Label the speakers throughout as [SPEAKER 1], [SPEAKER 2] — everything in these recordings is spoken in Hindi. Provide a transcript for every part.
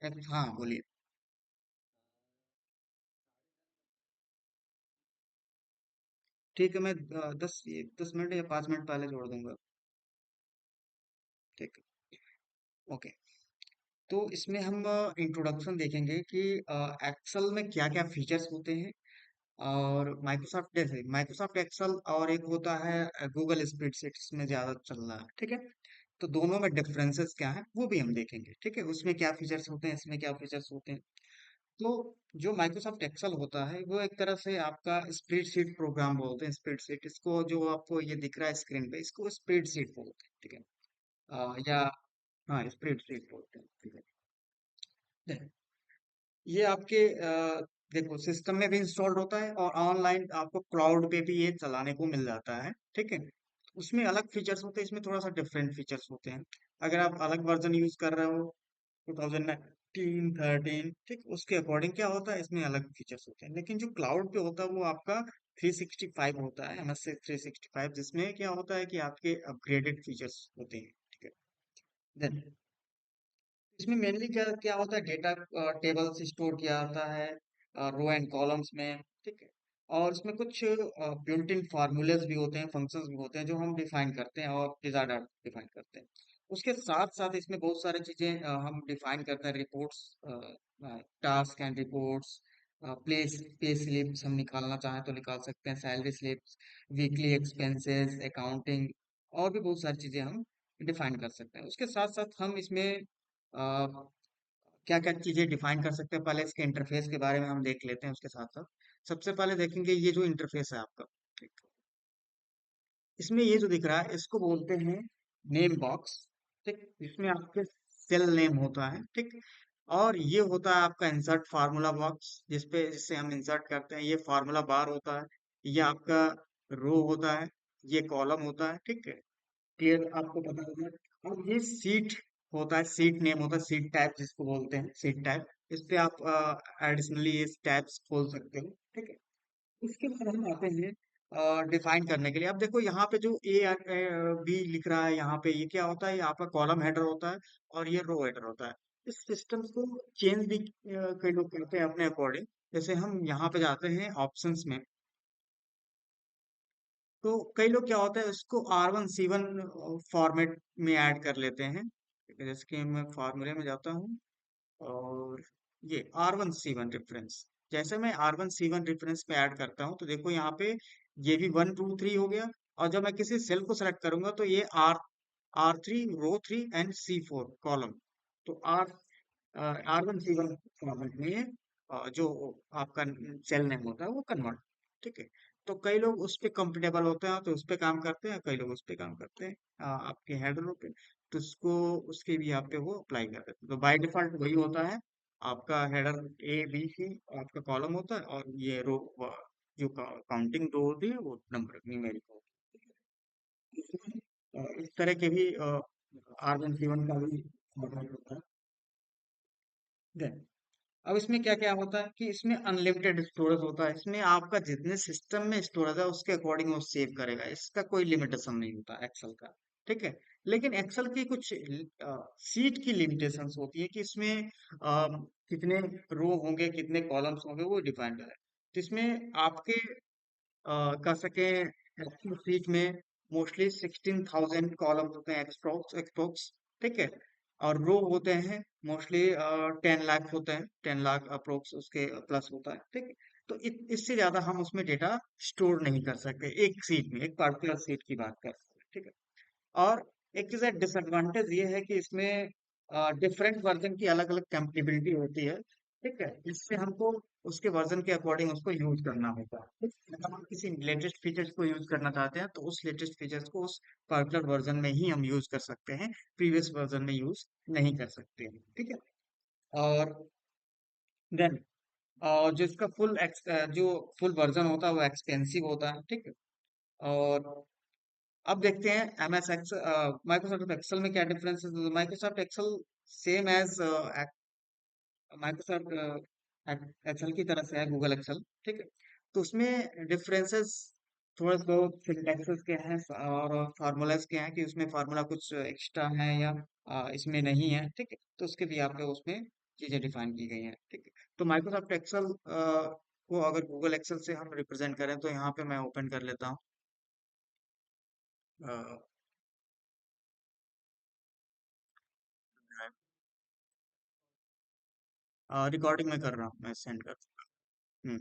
[SPEAKER 1] हाँ बोलिए। ठीक है, मैं 10 मिनट या 5 मिनट पहले जोड़ दूंगा। ठीक है, ओके। तो इसमें हम इंट्रोडक्शन देखेंगे कि एक्सेल में क्या क्या फीचर्स होते हैं, और माइक्रोसॉफ्ट जैसे माइक्रोसॉफ्ट एक्सेल और एक होता है गूगल स्प्रेडशीट, इसमें ज्यादा चल रहा है। ठीक है, तो दोनों में डिफरेंसेस क्या है वो भी हम देखेंगे। ठीक है, उसमें क्या फीचर्स होते हैं, इसमें क्या फीचर्स होते हैं। तो जो माइक्रोसॉफ्ट एक्सेल होता है वो एक तरह से आपका स्प्रेडशीट प्रोग्राम बोलते हैं। स्प्रेडशीट, इसको जो आपको ये दिख रहा है स्क्रीन पे, इसको स्प्रेडशीट बोलते हैं। ठीक है, या हाँ स्प्रेडशीट बोलते हैं। ठीक है, ये आपके देखो सिस्टम में भी इंस्टॉल्ड होता है और ऑनलाइन आपको क्लाउड पे भी ये चलाने को मिल जाता है। ठीक है, उसमें अलग फीचर्स होते हैं, इसमें थोड़ा सा डिफरेंट फीचर्स होते हैं। अगर आप अलग वर्जन यूज कर रहे हो 2019 13, ठीक, उसके अकॉर्डिंग क्या होता है, इसमें अलग फीचर्स होते हैं। लेकिन जो क्लाउड पे होता है वो आपका 365 होता है, MS 365, जिसमें क्या होता है कि आपके अपग्रेडेड फीचर्स होते हैं। ठीक है, देन इसमें मेनली क्या क्या होता है, डेटा टेबल्स स्टोर किया जाता है रो एंड कॉलम्स में। ठीक है, और इसमें कुछ बिल्ट इन फार्मूलेज भी होते हैं, फंक्शंस भी होते हैं जो हम डिफाइन करते हैं और डिजायर्ड डिफाइन करते हैं। उसके साथ साथ इसमें बहुत सारी चीजें हम डिफाइन करते हैं, reports, task and reports, place pay slips हम निकालना चाहें तो निकाल सकते हैं, salary slips, weekly expenses, accounting, और भी बहुत सारी चीजें हम डिफाइन कर सकते हैं। उसके साथ साथ हम इसमें क्या क्या चीजें डिफाइन कर सकते हैं, पहले इसके इंटरफेस के बारे में हम देख लेते हैं। उसके साथ साथ सबसे पहले देखेंगे ये जो इंटरफेस है आपका। ठीक, इसमें ये जो दिख रहा है इसको बोलते हैं नेम बॉक्स। ठीक, इसमें आपके सेल नेम होता है। ठीक, और ये होता है आपका इंसर्ट फार्मूला बॉक्स, जिससे हम इंसर्ट करते हैं। ये फार्मूला बार होता है, ये आपका रो होता है, ये कॉलम होता है। ठीक है, क्लियर, आपको पता होगा। और ये सीट होता है, सीट नेम होता है, सीट टाइप जिसको बोलते हैं, सीट टाइप। इस पे आप एडिशनली ये टैब्स खोल सकते हो। ठीक है, इसके बाद हम आते हैं डिफाइन करने के लिए। अब देखो यहाँ पे जो बी लिख रहा है, यहाँ पे ये क्या होता है, ये आपका कॉलम हेडर होता है और ये रो हेडर होता है। इस सिस्टम को चेंज भी कई लोग करते हैं अपने अकॉर्डिंग। जैसे हम यहाँ पे जाते हैं ऑप्शंस में, तो कई लोग क्या होता है इसको R1C1 फॉर्मेट में ऐड कर लेते हैं। ठीक है, जैसे कि मैं फार्मूले में जाता हूँ और ये R1C1 रेफरेंस, जैसे मैं R1C1 रेफरेंस पे ऐड करता हूँ तो देखो यहाँ पे ये भी 1 2 3 हो गया। और जब मैं किसी सेल को सेलेक्ट करूंगा तो ये R3 row 3 and C4 column. तो R1C1 फॉर्मेट में ये जो आपका सेल नेम होता है वो कन्वर्ट। ठीक है, तो कई लोग उस पे कंफर्टेबल होते हैं तो उस पे काम करते हैं, कई लोग उस पे काम करते हैं आपके हेडरों पे, तो उसको उसके भी आप पे वो अप्लाई कर देते हैं। तो बाय डिफॉल्ट वही होता है, आपका हेडर ABC आपका कॉलम होता है, और ये रो जो काउंटिंग रो होती है वो नंबर न्यूमेरिक होती है। इसमें, इस तरह के भी R1C1 का भी मॉडल होता है। Then, अब इसमें क्या क्या होता है कि इसमें अनलिमिटेड स्टोरेज होता है। इसमें आपका जितने सिस्टम में स्टोरेज है उसके अकॉर्डिंग वो सेव करेगा, इसका कोई लिमिटेशन नहीं होता एक्सेल का। ठीक है, लेकिन एक्सेल की कुछ सीट की लिमिटेशंस होती है कि इसमें कितने रो होंगे, कितने कॉलम्स होंगे, वो डिफाइंड है। तो इसमें आपके कह सके एक्सेल सीट में मोस्टली 16,000 कॉलम होते हैं, एक्सप्रोक्स एक्सप्रोक्स। ठीक है, और रो होते हैं मोस्टली 10 लाख होते हैं, 10 लाख अप्रोक्स उसके प्लस होता है। ठीक है, तो इससे ज्यादा हम उसमें डेटा स्टोर नहीं कर सकते एक सीट में, एक पर्टिकुलर सीट की बात कर सकते हैं। ठीक है, और एक चीज है डिसएडवांटेज ये है कि इसमें डिफरेंट वर्जन की अलग अलग कंपेटिबिलिटी होती है। ठीक है, इससे हमको उसके वर्जन के अकॉर्डिंग उसको यूज करना होगा। ठीक है? अगर हम किसी लेटेस्ट फीचर्स को यूज करना चाहते हैं तो उस लेटेस्ट फीचर्स को उस पर्टिकुलर वर्जन में ही हम यूज कर सकते हैं, प्रीवियस वर्जन में यूज नहीं कर सकते हैं। ठीक है, और देन जिसका जो फुल वर्जन होता है वो एक्सपेंसिव होता है। ठीक है, और अब देखते हैं MS एक्स माइक्रोसॉफ्ट एक्सेल में क्या डिफरेंस है। Microsoft Excel same as Microsoft Excel की तरह से है गूगल एक्सेल। ठीक है, तो उसमें डिफरेंसेस थोड़े बहुत सिंटैक्सेस के हैं और फार्मूलाज के हैं, कि उसमें फार्मूला कुछ एक्स्ट्रा है या इसमें नहीं है। ठीक है, तो उसके भी आपको उसमें चीजें डिफाइन की गई हैं, ठीक है। तो माइक्रोसॉफ्ट एक्सेल को अगर गूगल एक्सेल से हम रिप्रेजेंट करें तो यहाँ पे मैं ओपन कर लेता हूँ। रिकॉर्डिंग में कर रहा हूँ, मैं सेंड कर। हम्म।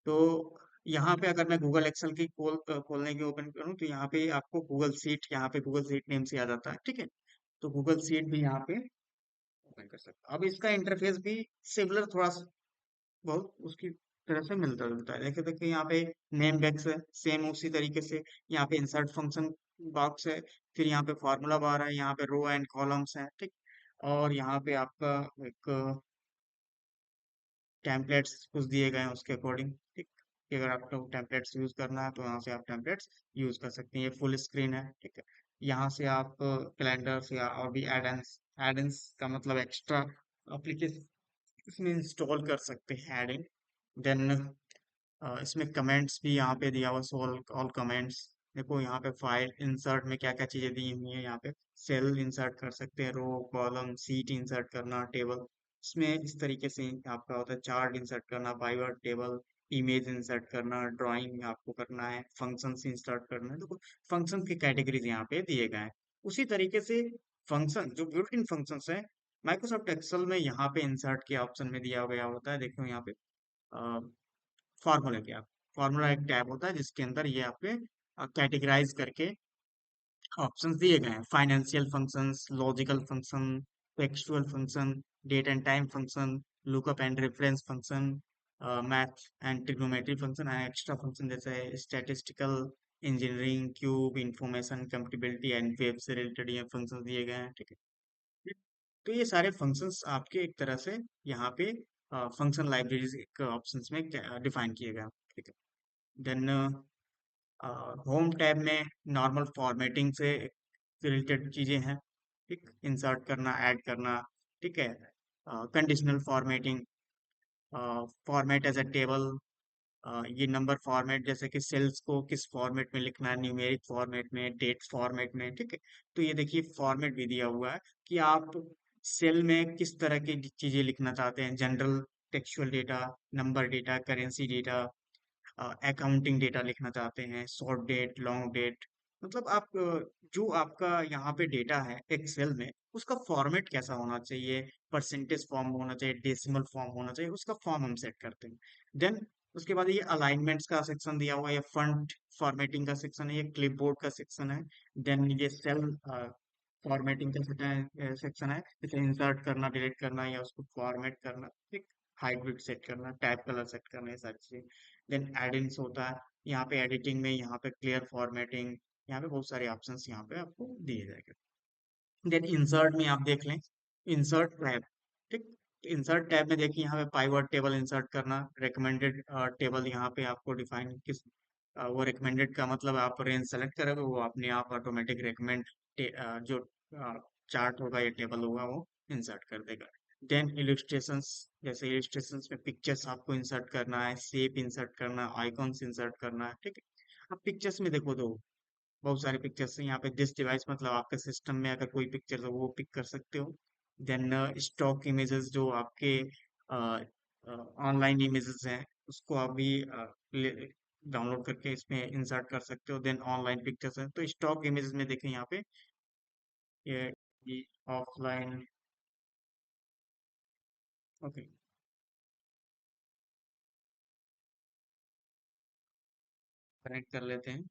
[SPEAKER 1] तो यहाँ पे अगर मैं गूगल एक्सेल की खोलने की ओपन करूँ तो यहाँ पे आपको गूगल सीट, यहाँ पे गूगल सीट नेम से आ जाता है, ठीक है। तो गूगल सीट भी यहाँ पे ओपन कर सकते अब इसका इंटरफेस भी सिमिलर, थोड़ा सा बहुत उसकी तरह से मिलता जुलता है। देखिए देखिए यहाँ पे नेम बॉक्स है, सेम उसी तरीके से। यहाँ पे इंसर्ट फंक्शन बॉक्स है, फिर यहाँ पे फार्मूला बार है, यहाँ पे रो एंड कॉलम्स है, ठीक। और यहाँ पे आपका एक टेम्पलेट्स कुछ दिए गए हैं उसके अकॉर्डिंग, ठीक। कि अगर आपको टेम्पलेट्स यूज करना है तो यहाँ से आप टेम्पलेट्स यूज कर सकते हैं। ये फुल स्क्रीन है, ठीक है। यहाँ से आप कैलेंडर्स या और भी एडेंस, एडेंस का मतलब एक्स्ट्रा एप्लीकेशन इसमें इंस्टॉल कर सकते हैं, एड इन। देन इसमें कमेंट्स भी यहाँ पे दिया हुआ, ऑल ऑल कमेंट्स। देखो यहाँ पे फाइल इंसर्ट में क्या क्या चीजें दी हुई है, यहाँ पे सेल इंसर्ट कर सकते हैं, रो कॉलम सीट इंसर्ट करना, टेबल इसमें इस तरीके से आपका होता है, चार्ट इंसर्ट करना, पाइवट टेबल, इमेज इंसर्ट करना, ड्राइंग आपको करना है, फंक्शंस इंसर्ट करना है। देखो फंक्शन की कैटेगरीज यहाँ पे दिए गए हैं। उसी तरीके से फंक्शन जो बिल्ट इन फंक्शंस है माइक्रोसॉफ्ट एक्सेल में यहाँ पे इंसर्ट के ऑप्शन में दिया गया होता है। देखो यहाँ पे फॉर्मूला क्या, फॉर्मूला एक टैब होता है जिसके अंदर ये आपके कैटेगराइज करके ऑप्शंस दिए गए हैं। Financial functions, logical function, textual function, date and time function, lookup and reference function, math and trigonometry function and extra function जैसे statistical, engineering, cube, information compatibility and web से रिलेटेड ये फंक्शन दिए गए हैं, ठीक है। तो ये सारे फंक्शंस आपके एक तरह से यहाँ पे फंक्शन लाइब्रेरीज के ऑप्शंस में डिफाइन किए गए हैं, ठीक है। देन होम टैब में नॉर्मल फॉर्मेटिंग से रिलेटेड चीजें हैं, ठीक। इंसर्ट करना, ऐड करना, ठीक है। Conditional formatting, format as a table, ये नंबर फॉर्मेट जैसे कि सेल्स को किस फॉर्मेट में लिखना है, न्यूमेरिक फॉर्मेट में, डेट फॉर्मेट में, ठीक है। तो ये देखिए फॉर्मेट भी दिया हुआ है कि आप सेल में किस तरह की चीजें लिखना चाहते हैं, general, textual data, number data, currency data, accounting data लिखना चाहते हैं, शॉर्ट डेट, लॉन्ग डेट। मतलब आप जो आपका यहाँ पे डेटा है एक्सेल में उसका फॉर्मेट कैसा होना चाहिए, परसेंटेज फॉर्म होना चाहिए, डेसिमल फॉर्म होना चाहिए, उसका फॉर्म हम सेट करते हैं। देन उसके बाद ये अलाइनमेंट्स का सेक्शन दिया हुआ है, ये फंट फॉर्मेटिंग का सेक्शन है, ये क्लिपबोर्ड का सेक्शन है। देन ये सेल फॉर्मेटिंग का सेक्शन है, जैसे इंसर्ट करना, डिलीट करना या उसको फॉर्मेट करना, ठीक। हाइट विड्थ सेट करना, टैब कलर सेट करना, ये सारी चीजें। देन एडिंग्स होता है, यहाँ पे एडिटिंग में यहाँ पे क्लियर फॉर्मेटिंग, यहाँ पे बहुत सारे ऑप्शंस यहाँ पे आपको दिए जाएंगे। देन इंसर्ट में आप देख लें, इंसर्ट टैब, ठीक। इंसर्ट टैब में देखिए यहाँ पे पाइवट टेबल इंसर्ट करना, रिकमेंडेड टेबल यहाँ पे आपको डिफाइन किस वो रिकमेंडेड का मतलब आप रेंज सेलेक्ट करोगे वो अपने आप ऑटोमेटिक रिकमेंड जो चार्ट होगा या टेबल होगा वो इंसर्ट कर देगा। देन इलिस्ट्रेशंस, जैसे इलिस्ट्रेशंस में पिक्चर्स आपको इंसर्ट करना है, शेप इंसर्ट करना है, आइकॉन्स इंसर्ट करना है, ठीक है। अब पिक्चर्स में देखो तो बहुत सारी पिक्चर्स हैं यहाँ पे। दिस डिवाइस मतलब आपके सिस्टम में अगर कोई पिक्चर है वो पिक कर सकते हो। देन स्टॉक इमेजेस जो आपके ऑनलाइन इमेजेस हैं उसको आप भी डाउनलोड करके इसमें इंसर्ट कर सकते हो। देन ऑनलाइन पिक्चर्स हैं, तो स्टॉक इमेजेस में देखें यहाँ पे ये ऑफलाइन, ओके कनेक्ट कर लेते हैं।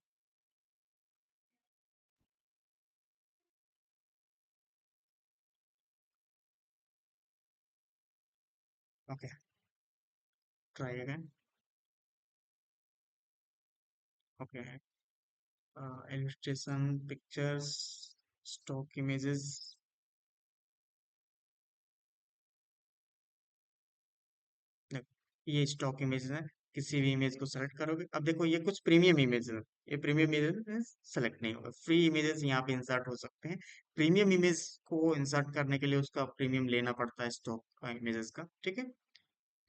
[SPEAKER 1] Okay, try again. Okay, illustration, pictures, stock images. देखो ये स्टॉक इमेज है, किसी भी इमेज को सेलेक्ट करोगे। अब देखो ये कुछ प्रीमियम इमेज है, ये प्रीमियम इमेज सेलेक्ट नहीं होगा, फ्री इमेजेस यहाँ पे इंसर्ट हो सकते हैं। प्रीमियम इमेज को इंसर्ट करने के लिए उसका प्रीमियम लेना पड़ता है स्टॉक इमेजेस का, ठीक है।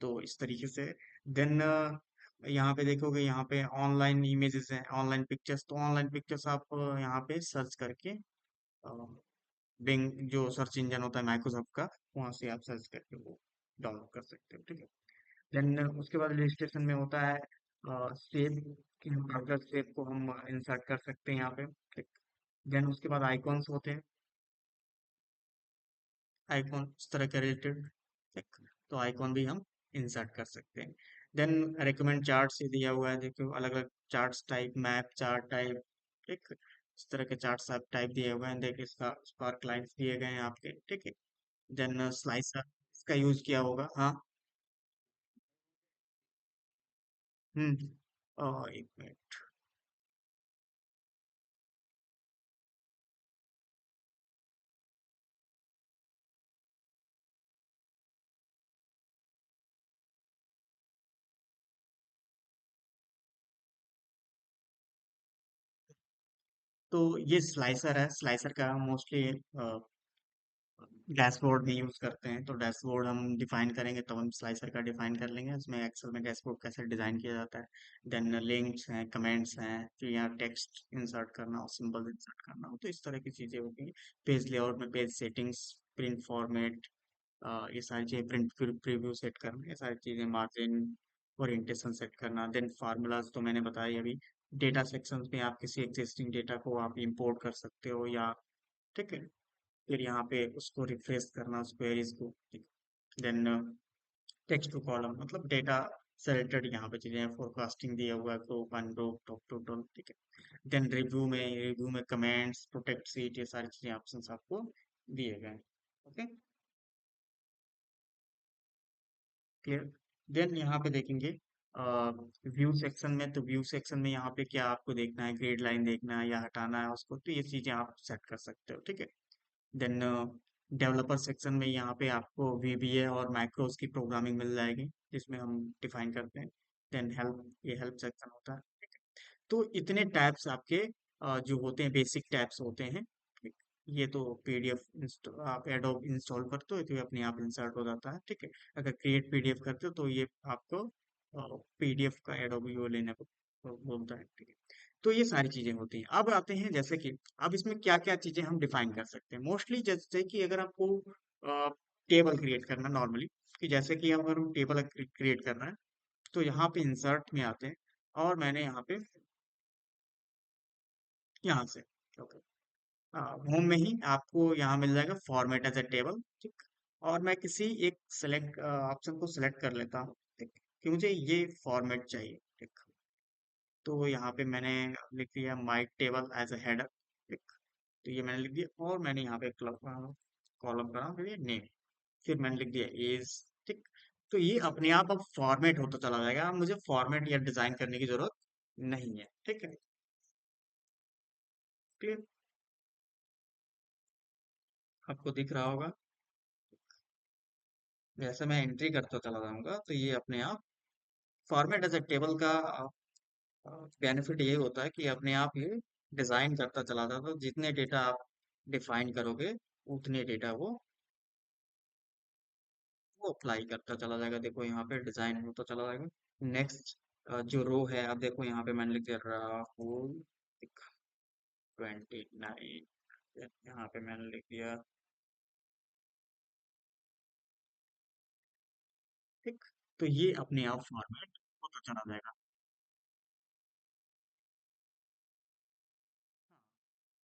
[SPEAKER 1] तो इस तरीके से देन यहाँ पे देखोगे, यहाँ पे ऑनलाइन इमेजेस हैं, ऑनलाइन पिक्चर्स, तो ऑनलाइन पिक्चर्स आप यहाँ पे सर्च करके बिंग जो सर्च इंजन होता है माइक्रोसॉफ्ट का, वहां से आप सर्च करके वो डाउनलोड कर सकते हो, ठीक है। देन उसके बाद रजिस्ट्रेशन में होता है सेव, कि हम ब्राउजर सेव को हम इंसर्ट कर सकते हैं यहाँ पे, ठीक। देन उसके बाद आइकॉन्स होते हैं, आइकॉन इस तरह के रिलेटेड, ठीक। तो आइकॉन भी हम इंसर्ट कर सकते हैं। देन रिकमेंड चार्ट से दिया हुआ है, देखो अलग अलग charts type, map chart type, ठीक। इस तरह के चार्ट्स आप टाइप दिए हुए हैं, देखिए इसका स्पार्क लाइन्स दिए गए हैं आपके, ठीक है। देन स्लाइसर इसका यूज किया होगा, हाँ। एक मिनट। तो ये स्लाइसर है, स्लाइसर का मोस्टली डैशबोर्ड में यूज करते हैं, तो डैशबोर्ड हम डिफाइन करेंगे तो हम स्लाइसर का डिफाइन कर लेंगे, इसमें एक्सेल में डैशबोर्ड कैसे डिजाइन किया जाता है। देन लिंक्स हैं, कमेंट्स हैं, फिर यहाँ टेक्स्ट इंसर्ट करना हो, सिंबल इंसर्ट करना हो, तो इस तरह की चीजें होती हैं। पेज लेआउट में पेज सेटिंग्स, प्रिंट फॉर्मेट, ये सारी चीजें, प्रिंट प्रीव्यू सेट करना, ये सारी चीजें, मार्जिन, ओरिएंटेशन सेट करना। देन फार्मूलाज तो मैंने बताया अभी। डेटा सेक्शंस में आप किसी एग्जिस्टिंग डेटा को आप इंपोर्ट कर सकते हो, या ठीक है, फिर यहाँ पे उसको रिफ्रेश करना उस क्वेरीज को, ठीक। देन टेक्स्ट टू कॉलम, मतलब डेटा से रिलेटेड यहाँ पे चीजें, फोरकास्टिंग दिया हुआ है, group one group top to top, ठीक है। देन रिव्यू में कमेंट्स, प्रोटेक्ट सीट, ये सारी चीजें ऑप्शंस आपको दिए गए हैं, ओके, क्लियर। देन यहाँ पे देखेंगे व्यू सेक्शन में, तो व्यू सेक्शन में यहाँ पे क्या आपको देखना है, ग्रेड लाइन देखना है या हटाना है उसको, तो ये चीजें आप सेट कर सकते हो, ठीक है। देन डेवलपर सेक्शन में यहाँ पे आपको VBA और मैक्रोस की प्रोग्रामिंग मिल जाएगी, जिसमें हम डिफाइन करते हैं। देन हेल्प, ये हेल्प सेक्शन होता है, ठीक है। तो इतने टैब्स आपके जो होते हैं, बेसिक टैब्स होते हैं, ठीक। ये तो PDF आप एडोब इंस्टॉल करते हो तो ये अपने आप इंसर्ट हो जाता है, ठीक है। अगर क्रिएट PDF करते हो तो ये आपको PDF का एडोब वो लेने को बोलता है, ठीक है। तो ये सारी चीजें होती हैं। अब आते हैं जैसे कि अब इसमें क्या क्या चीजें हम डिफाइन कर सकते हैं, मोस्टली जैसे कि अगर आपको टेबल क्रिएट करना नॉर्मली, कि जैसे कि अगर हम टेबल क्रिएट करना है, तो यहाँ पे इंसर्ट में आते हैं, और मैंने यहाँ पे, यहाँ से, ओके, होम में ही आपको यहाँ मिल जाएगा फॉर्मेट एज ए टेबल, ठीक। और मैं किसी एक सेलेक्ट ऑप्शन को सिलेक्ट कर लेता हूँ, ठीक, कि मुझे ये फॉर्मेट चाहिए, ठीक। तो यहाँ पे मैंने लिख दिया my table as a header, ठीक। तो ये मैंने लिख दिया, और मैंने यहाँ पे कॉलम का नाम दे दिया नेम, फिर मैंने लिख दिया एज, ठीक। तो ये अपने आप अब फॉर्मेट होता चला जाएगा, अब मुझे फॉर्मेट या डिजाइन करने की जरूरत नहीं है, ठीक है, क्लियर। आपको दिख रहा होगा, जैसे मैं एंट्री करता चला जाऊंगा तो ये अपने आप फॉर्मेट एज ए टेबल का बेनिफिट ये होता है कि अपने आप ये डिजाइन करता चला जाता है, तो जितने डेटा आप डिफाइन करोगे उतने डेटा वो अप्लाई करता चला जाएगा, देखो यहाँ पे डिजाइन होता चला जाएगा। नेक्स्ट जो रो है, अब देखो यहाँ पे मैंने लिख दिया राहुल 29, यहाँ पे मैंने लिख दिया, ठीक। तो ये अपने आप फॉर्मेट होता चला जाएगा।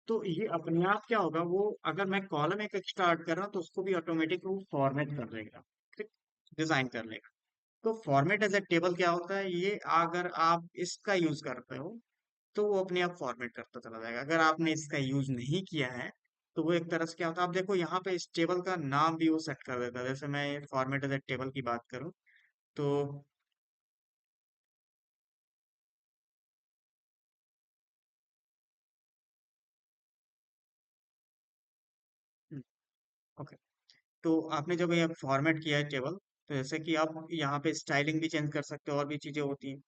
[SPEAKER 1] तो ये अपने आप क्या होगा, वो अगर मैं कॉलम एक एक्स्ट्रा ऐड कर रहा हूँ तो उसको भी ऑटोमेटिक वो फॉर्मेट कर लेगा, ठीक, डिजाइन कर लेगा। तो फॉर्मेट एज ए टेबल क्या होता है, ये अगर आप इसका यूज करते हो तो वो अपने आप फॉर्मेट करता चला जाएगा। अगर आपने इसका यूज नहीं किया है तो वो एक तरह से क्या होता है, आप देखो यहाँ पे इस टेबल का नाम भी वो सेट कर देता है, जैसे मैं फॉर्मेट एज ए टेबल की बात करूँ तो ओके। तो आपने जब ये फॉर्मेट किया है टेबल, तो जैसे कि आप यहाँ पे स्टाइलिंग भी चेंज कर सकते हो और भी चीजें होती हैं।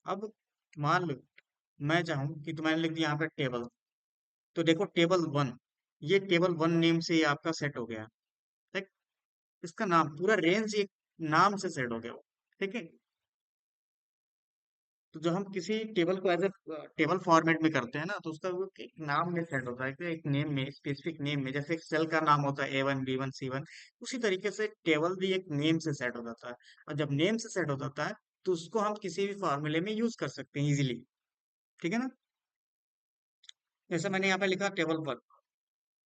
[SPEAKER 1] अब मान लो मैं चाहूँ कि तो मैंने लिख दिया यहाँ पे टेबल, तो देखो टेबल वन, ये टेबल वन नेम से ये आपका सेट हो गया, ठीक। इसका नाम पूरा रेंज एक नाम से सेट हो गया वो, ठीक है। तो जब हम किसी टेबल को एज ए टेबल फॉर्मेट में करते हैं ना, तो उसका वो एक नाम में सेट होता है, कि एक नेम में, स्पेसिफिक नेम में, जैसे एक सेल का नाम होता है A1 B1 C1, उसी तरीके से टेबल भी एक नेम से सेट हो जाता है। और जब नेम से सेट हो जाता है, तो उसको हम किसी भी फॉर्मूले में यूज कर सकते हैं इजीली। ठीक है ना? जैसे मैंने यहाँ पे लिखा टेबल पर,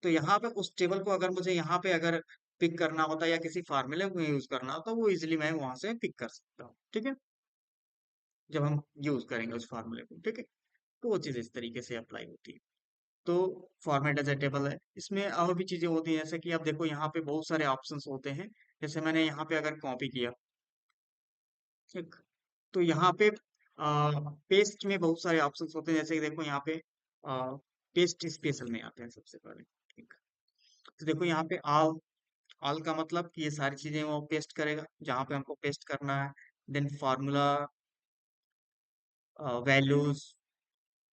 [SPEAKER 1] तो यहाँ पे उस टेबल को अगर मुझे यहाँ पे अगर पिक करना होता या किसी फार्मूले को यूज करना होता, वो इजिली मैं वहां से पिक कर सकता हूँ। ठीक है? जब हम यूज करेंगे उस फार्मूले को। ठीक है? तो वो चीज इस तरीके से अप्लाई होती है। तो फॉर्मेट एज ए टेबल है। इसमें और भी चीजें होती हैं, जैसे कि आप देखो यहाँ पे बहुत सारे ऑप्शंस होते हैं। जैसे मैंने यहाँ पे अगर कॉपी किया, ठीक, तो यहाँ पे पेस्ट में बहुत सारे ऑप्शंस होते हैं, जैसे कि देखो यहाँ पे पेस्ट स्पेशल में आते हैं सबसे पहले। ठीक, तो देखो यहाँ पे ऑल, ऑल का मतलब कि ये सारी चीजें वो पेस्ट करेगा जहाँ पे हमको पेस्ट करना है। Then formula, values,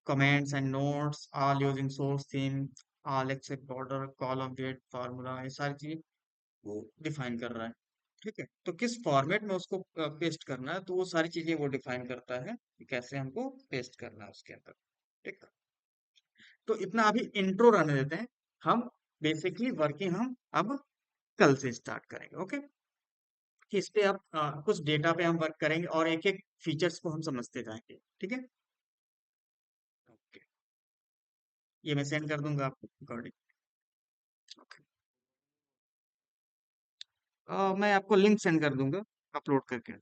[SPEAKER 1] comments and notes, all using source theme, all except border, column, date, formula, ये सारी चीजें वो डिफाइन कर रहा है। ठीक है? तो किस फॉर्मेट में उसको पेस्ट करना है, तो वो सारी चीजें वो डिफाइन करता है कि कैसे हमको पेस्ट करना है उसके अंदर। ठीक, तो इतना अभी इंट्रो रहने देते हैं। हम बेसिकली वर्किंग हम अब कल से स्टार्ट करेंगे। ओके? कि इस पे अब कुछ डेटा पे हम वर्क करेंगे और एक एक फीचर्स को हम समझते जाएंगे। ठीक है? ओके, ये मैं सेंड कर दूंगा आपको रिकॉर्डिंग। ओके, मैं आपको लिंक सेंड कर दूंगा अपलोड करके।